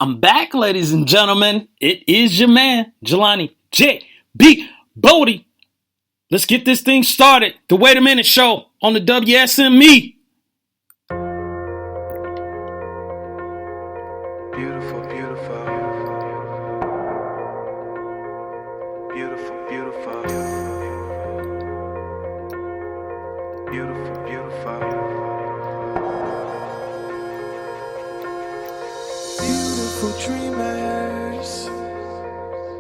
I'm back, ladies and gentlemen. It is your man, Jelani J.B. Bodie. Let's get this thing started. The Wait a Minute Show on the WSME. Beautiful, beautiful. Beautiful, beautiful. Beautiful, beautiful. Beautiful dreamers,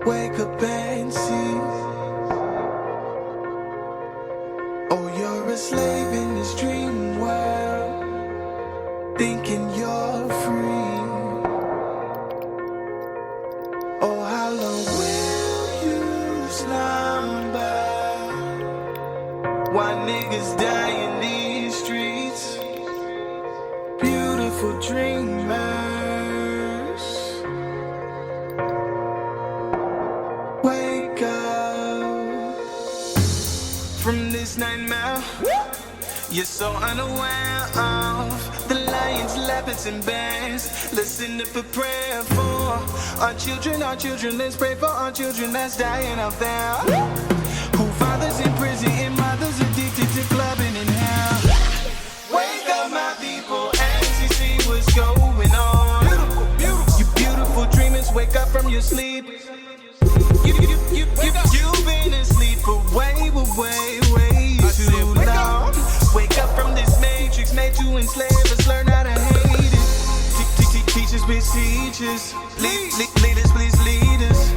wake up and see. Oh, you're a slave in this dream world, thinking you're free. Oh, how long will you slumber? Why niggas die in these streets? Beautiful dreamers, wake up from this nightmare. You're so unaware of the lions, leopards, and bears. Listen up for prayer for our children, our children. Let's pray for our children that's dying out there. Who fathers in prison and mothers addicted to clubbing in hell. Wake up, my people, as you see what's going on. Beautiful, beautiful. You beautiful dreamers, wake up from your sleep. You've been asleep for way too long. Wake up from this matrix made to enslave us. Learn how to hate it. Teachers, beseech us. Leaders, please lead us.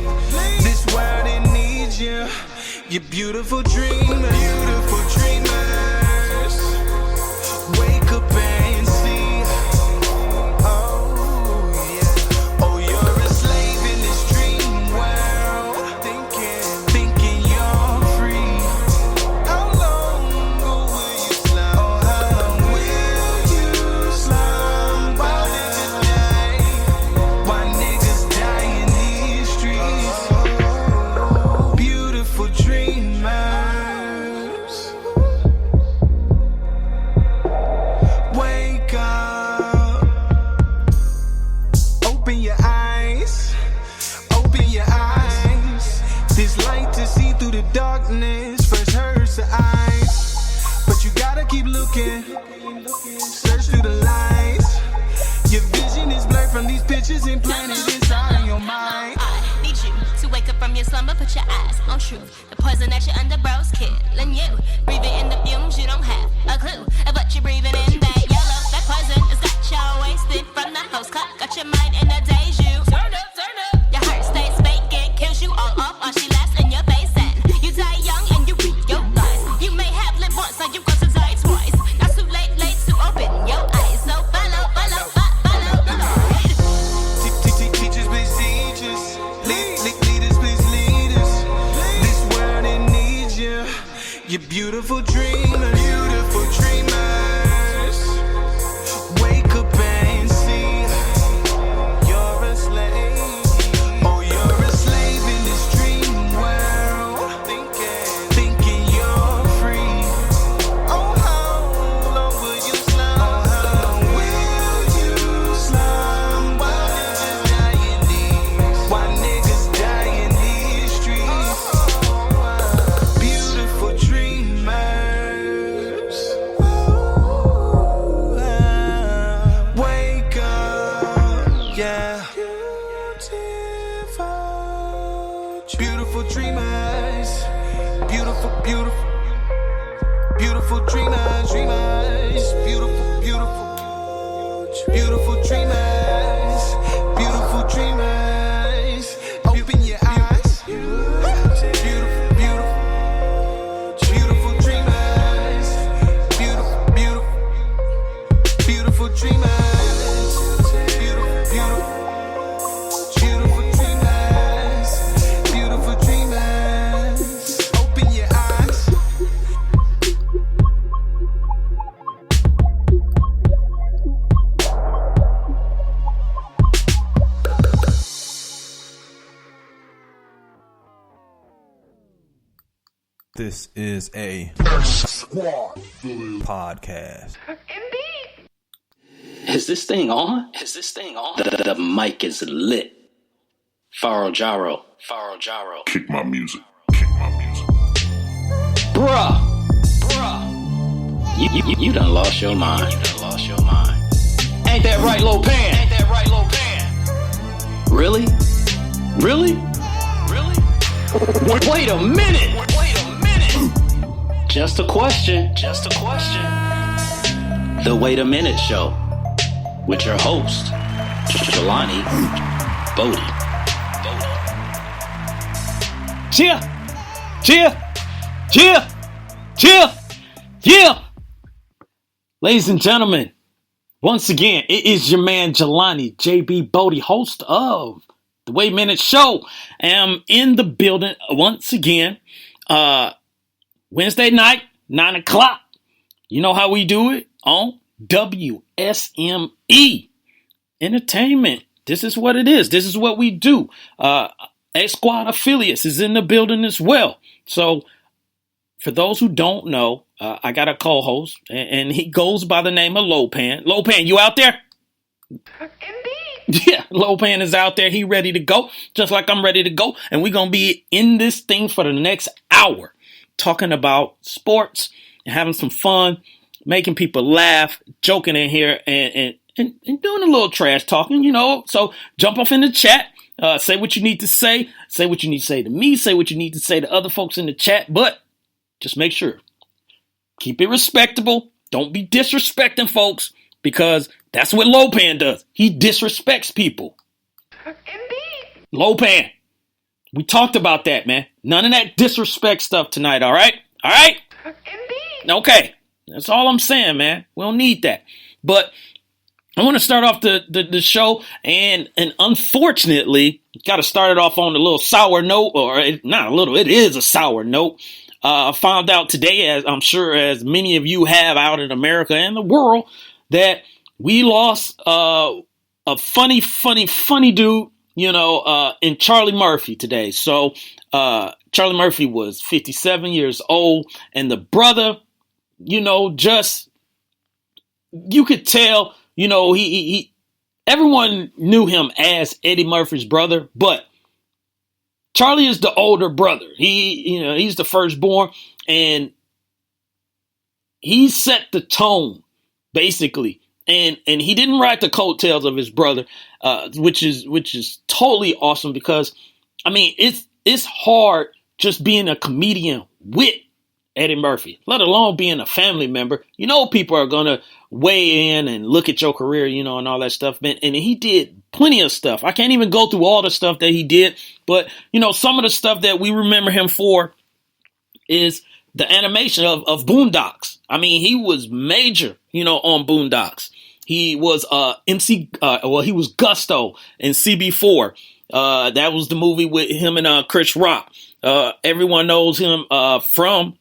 This world, it needs you. You beautiful dreamers. Beautiful dreamers. Wake up and see. Oh, yeah. Oh, you're a slave in this dream world. Thinking you're free. How long will you slumber? Oh, how long will you slumber? Why niggas die in these streets? Beautiful dreamers, wake up. Open your eyes, open your eyes. There's light to see through the darkness. First hurts the eyes, but you gotta keep looking. Search through the lies. Your vision is blurred from these pictures implanted inside of your mind. I need you to wake up from your slumber, put your eyes on truth. The poison that you're under, bro's killing you. Breathing in the fumes, you don't have a clue. But you're breathing in that yellow, that poison. It's got you wasted from the house clock. Got your mind in a deja. Turn up, turn up. Your heart stays vacant, kills you all off while she laughs in your face. And you die young and you reap your lies. You may have lived once, so you've got to die twice. Not too late to open your eyes. So follow the light. Teachers, please teach us. Leaders, please lead us. This world, it needs you. You beautiful dreamers. Beautiful dreamers. Wake up and see. You're a slave. Oh, you're a slave in this dream world. Thinking you're free. Oh, how long will you slumber? Oh, how long will you slumber? Why niggas die in these streets? Beautiful dreamers. Wake up, yeah. Beautiful dreamers. Beautiful, beautiful. Beautiful dreamers, dreamers. Beautiful, beautiful. Beautiful dreamers. Beautiful dreamers. Open your eyes. Beautiful, beautiful. Beautiful dreamers. Beautiful, beautiful. Beautiful dreamers. Beautiful, beautiful. Beautiful dreamers. Beautiful dreamers. Open your eyes. This is a podcast. Is this thing on? The mic is lit. Faro Jaro. Kick my music. Bruh. You done lost your mind. Ain't that right, Lopan? Really? Wait a minute. Just a question. The Wait a Minute Show with your host, Jelani Bodie. Yeah. Ladies and gentlemen, once again, it is your man Jelani JB Bodie, host of the Wait a Minute Show. I'm in the building once again. Wednesday night, 9 o'clock. You know how we do it on WSME Entertainment. This is what it is. This is what we do. X-Squad Affiliates is in the building as well. So for those who don't know, I got a co-host, and he goes by the name of Lopan. Lopan, you out there? Indeed. Yeah, Lopan is out there. He ready to go, just like I'm ready to go. And we're going to be in this thing for the next hour, talking about sports and having some fun, making people laugh, joking in here, and doing a little trash talking, you know. So jump off in the chat. Say what you need to say. Say what you need to say to me. Say what you need to say to other folks in the chat. But just make sure. Keep it respectable. Don't be disrespecting folks, because that's what Lopan does. He disrespects people. Indeed. Lopan, we talked about that, man. None of that disrespect stuff tonight, all right? All right? Indeed. Okay. That's all I'm saying, man. We don't need that. But I want to start off the show, and unfortunately, got to start it off on a little sour note, not a little, it is a sour note. I found out today, as I'm sure as many of you have out in America and the world, that we lost a funny dude, you know, in Charlie Murphy today. So Charlie Murphy was 57 years old, and the brother, you know, just, you could tell, you know, he everyone knew him as Eddie Murphy's brother, but Charlie is the older brother. He's the firstborn, and he set the tone, basically. And he didn't ride the coattails of his brother, which is totally awesome, because I mean it's hard just being a comedian with Eddie Murphy, let alone being a family member. You know, people are gonna weigh in and look at your career, you know, and all that stuff. And he did plenty of stuff. I can't even go through all the stuff that he did, but you know, some of the stuff that we remember him for is the animation of Boondocks. I mean, he was major, you know, on Boondocks. He was he was Gusto in CB4. That was the movie with him and Chris Rock. Everyone knows him from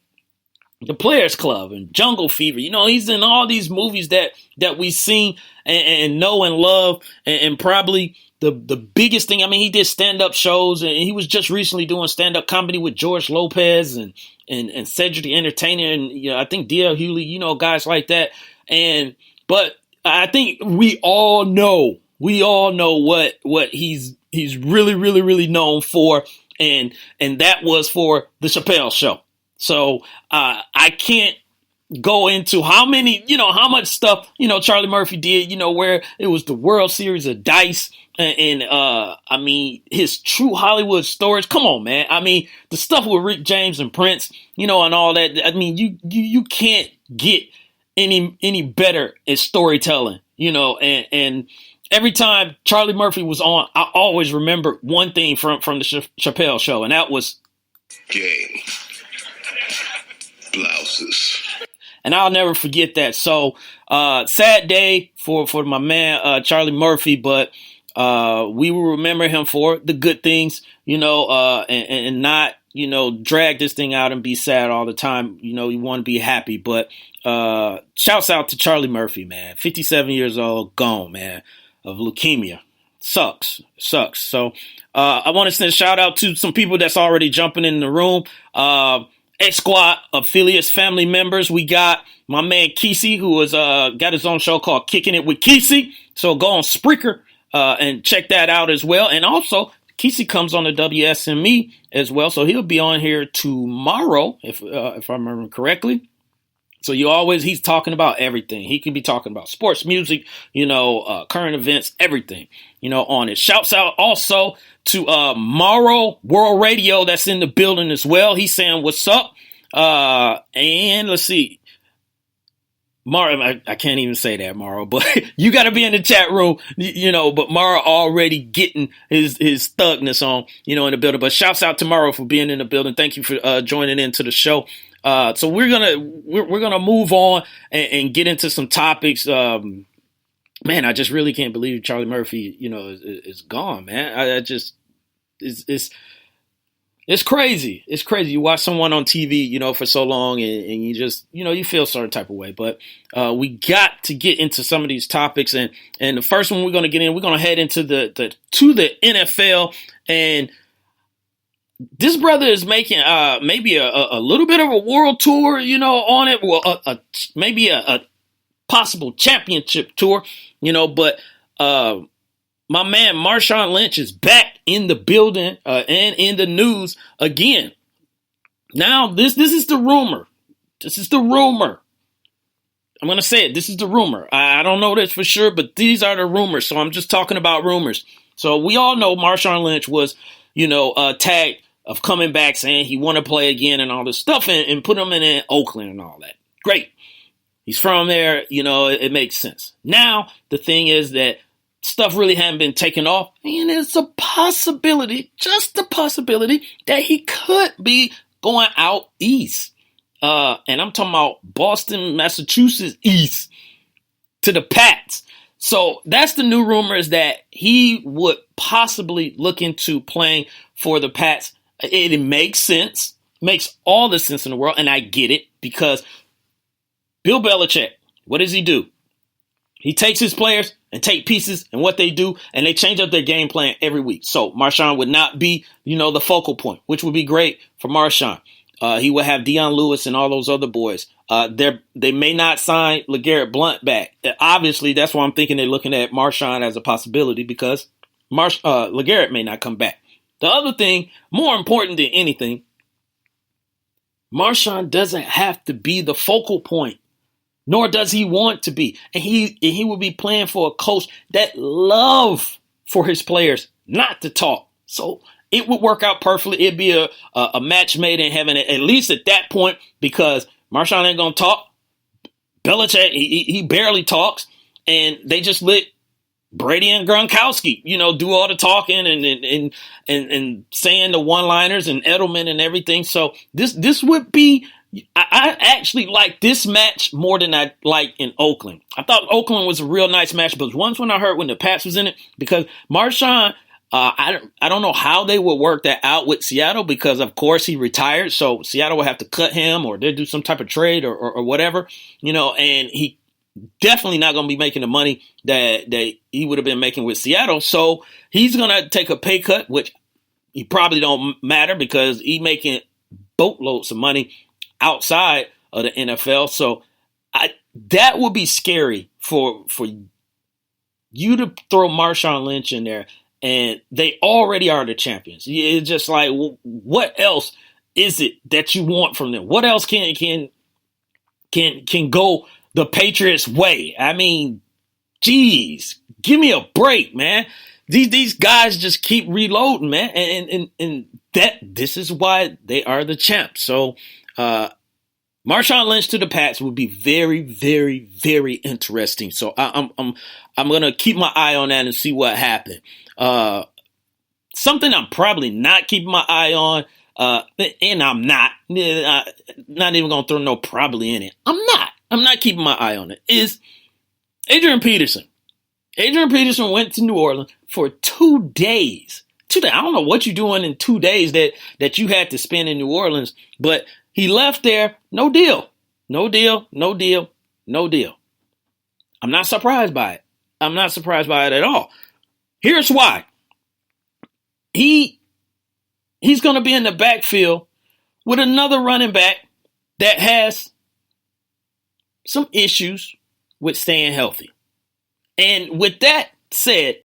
The Players Club and Jungle Fever. You know, he's in all these movies that we've seen and know and love. And probably the biggest thing, I mean, he did stand-up shows, and he was just recently doing stand-up comedy with George Lopez and Cedric the Entertainer, and you know, I think D.L. Hewley, you know, guys like that. But I think we all know what he's really known for, and that was for the Chappelle Show. So I can't go into how much stuff, you know, Charlie Murphy did, you know, where it was the World Series of Dice and I mean, his True Hollywood Stories. Come on, man. I mean, the stuff with Rick James and Prince, you know, and all that. I mean, you can't get any better at storytelling, you know, and every time Charlie Murphy was on, I always remember one thing from the Chappelle Show, and that was Game. Blouses. And I'll never forget that. So, sad day for my man, Charlie Murphy, but we will remember him for the good things, you know, and not, you know, drag this thing out and be sad all the time. You know, you want to be happy, but shouts out to Charlie Murphy, man. 57 years old, gone, man, of leukemia. Sucks. So I want to send a shout out to some people that's already jumping in the room. X Squad affiliates, family members. We got my man Kesey, who has got his own show called Kicking It with Kesey. So go on Spreaker and check that out as well. And also, Kesey comes on the WSME as well, so he'll be on here tomorrow, if I remember correctly. So he's talking about everything. He could be talking about sports, music, current events, everything, on it. Shouts out also to Morrow World Radio that's in the building as well. He's saying what's up. And let's see. Morrow, I can't even say that, Morrow, but you got to be in the chat room, but Morrow already getting his thugness on, in the building. But shouts out to Morrow for being in the building. Thank you for joining into the show. So we're gonna move on and get into some topics. Man, I just really can't believe Charlie Murphy, is gone, man. It's crazy. It's crazy. You watch someone on TV, for so long and you just, you feel a certain type of way. But we got to get into some of these topics. And the first one we're going to get in, we're going to head into the NFL. And this brother is making maybe a little bit of a world tour, on it. Well, maybe a possible championship tour, but my man Marshawn Lynch is back in the building and in the news again. Now, this is the rumor. This is the rumor. I'm going to say it. This is the rumor. I don't know this for sure, but these are the rumors. So I'm just talking about rumors. So we all know Marshawn Lynch was, tagged of coming back saying he want to play again and all this stuff and put him in Oakland and all that. Great. He's from there. It makes sense. Now, the thing is that stuff really hadn't been taken off, and it's a possibility, just a possibility, that he could be going out east. And I'm talking about Boston, Massachusetts east to the Pats. So that's the new rumor, is that he would possibly look into playing for the Pats. It makes sense, makes all the sense in the world, and I get it, because Bill Belichick, what does he do? He takes his players and take pieces and what they do, and they change up their game plan every week. So Marshawn would not be, the focal point, which would be great for Marshawn. He would have Deion Lewis and all those other boys. They may not sign LeGarrette Blount back. Obviously, that's why I'm thinking they're looking at Marshawn as a possibility, because LeGarrette may not come back. The other thing, more important than anything, Marshawn doesn't have to be the focal point. Nor does he want to be. And he will be playing for a coach that love for his players not to talk. So it would work out perfectly. It'd be a match made in heaven, at least at that point, because Marshawn ain't going to talk. Belichick, he barely talks. And they just let Brady and Gronkowski, do all the talking and saying the one-liners and Edelman and everything. So this would be... I actually like this match more than I like in Oakland. I thought Oakland was a real nice match, but once when I heard when the Pats was in it, because Marshawn, I don't know how they would work that out with Seattle, because of course he retired, so Seattle would have to cut him, or they'd do some type of trade or whatever, and he definitely not going to be making the money that he would have been making with Seattle. So he's going to take a pay cut, which he probably don't matter, because he's making boatloads of money outside of the NFL. So that would be scary for you to throw Marshawn Lynch in there, and they already are the champions. It's just like, what else is it that you want from them? What else can go the Patriots' way? I mean, geez, give me a break, man. These guys just keep reloading, man, and this is why they are the champs. So Marshawn Lynch to the Pats would be very, very, very interesting. So I'm gonna keep my eye on that and see what happened. Something I'm probably not keeping my eye on, and I'm not even gonna throw no probably in it. I'm not keeping my eye on it. Is Adrian Peterson? Adrian Peterson went to New Orleans for 2 days. 2 days. I don't know what you're doing in 2 days that you had to spend in New Orleans, but he left there, no deal. No deal, no deal, no deal. I'm not surprised by it. I'm not surprised by it at all. Here's why. He's going to be in the backfield with another running back that has some issues with staying healthy. And with that said,